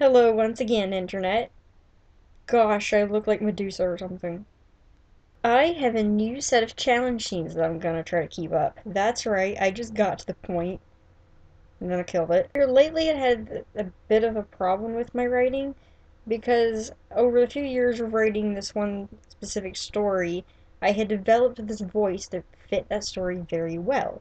Hello once again, Internet. Gosh, I look like Medusa or something. I have a new set of challenge scenes that I'm gonna try to keep up. That's right, I just got to the point, and then I killed it. Here, lately I had a bit of a problem with my writing, because over the few years of writing this one specific story, I had developed this voice that fit that story very well.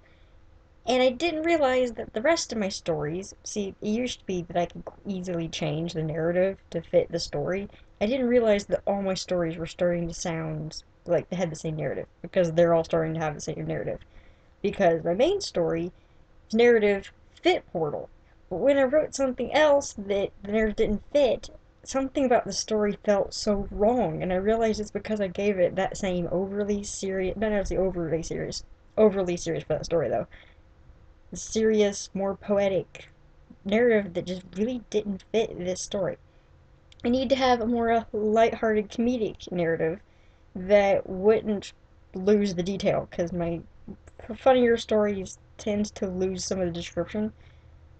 And I didn't realize that the rest of my stories, see, it used to be that I could easily change the narrative to fit the story. I didn't realize that all my stories were starting to sound like they had the same narrative, because they're all starting to have the same narrative. Because my main story's narrative fit Portal. But when I wrote something else that the narrative didn't fit, something about the story felt so wrong, and I realized it's because I gave it that same overly serious, not necessarily overly serious for that story though, serious, more poetic narrative that just really didn't fit this story. I need to have a more light-hearted comedic narrative that wouldn't lose the detail, because my funnier stories tend to lose some of the description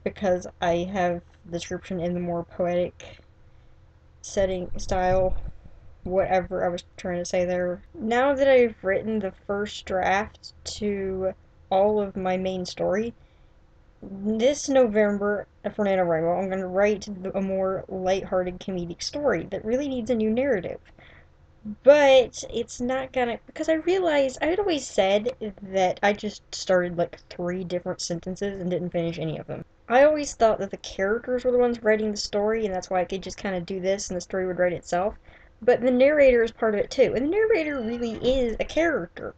because I have description in the more poetic setting style, whatever I was trying to say there. Now that I've written the first draft to all of my main story, this November for NaNoWriMo, I'm going to write a more lighthearted comedic story that really needs a new narrative. But it's not gonna, because I realized I had always said that I just started like 3 different sentences and didn't finish any of them. I always thought that the characters were the ones writing the story, and that's why I could just kind of do this and the story would write itself. But the narrator is part of it too, and the narrator really is a character.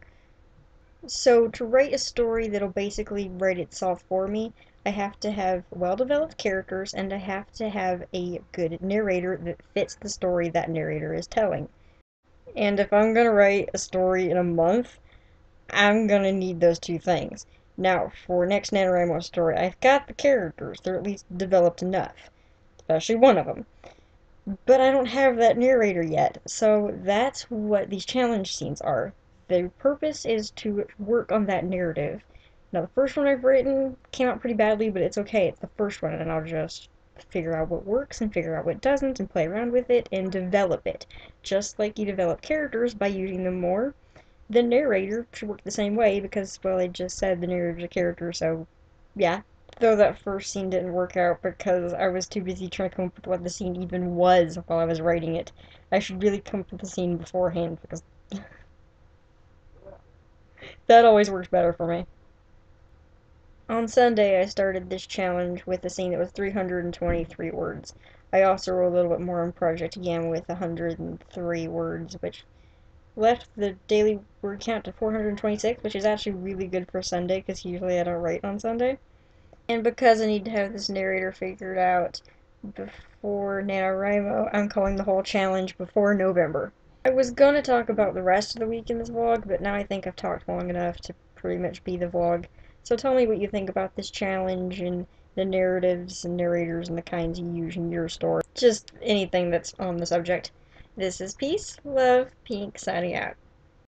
So to write a story that'll basically write itself for me, I have to have well-developed characters and I have to have a good narrator that fits the story that narrator is telling. And if I'm gonna write a story in a month, I'm gonna need those 2 things. Now, for next NaNoWriMo story, I've got the characters. They're at least developed enough, especially one of them. But I don't have that narrator yet, so that's what these challenge scenes are. The purpose is to work on that narrative. Now, the first one I've written came out pretty badly, but it's okay. It's the first one, and I'll just figure out what works and figure out what doesn't and play around with it and develop it. Just like you develop characters by using them more, the narrator should work the same way because, well, I just said the narrator's a character, so yeah. Though that first scene didn't work out because I was too busy trying to come up with what the scene even was while I was writing it. I should really come up with the scene beforehand because that always works better for me. On Sunday, I started this challenge with a scene that was 323 words. I also wrote a little bit more on Project Yam with 103 words, which left the daily word count to 426, which is actually really good for Sunday because usually I don't write on Sunday. And because I need to have this narrator figured out before NaNoWriMo, I'm calling the whole challenge before November. I was gonna talk about the rest of the week in this vlog, but now I think I've talked long enough to pretty much be the vlog. So tell me what you think about this challenge and the narratives and narrators and the kinds you use in your story. Just anything that's on the subject. This is Peace, Love, Pink, signing out.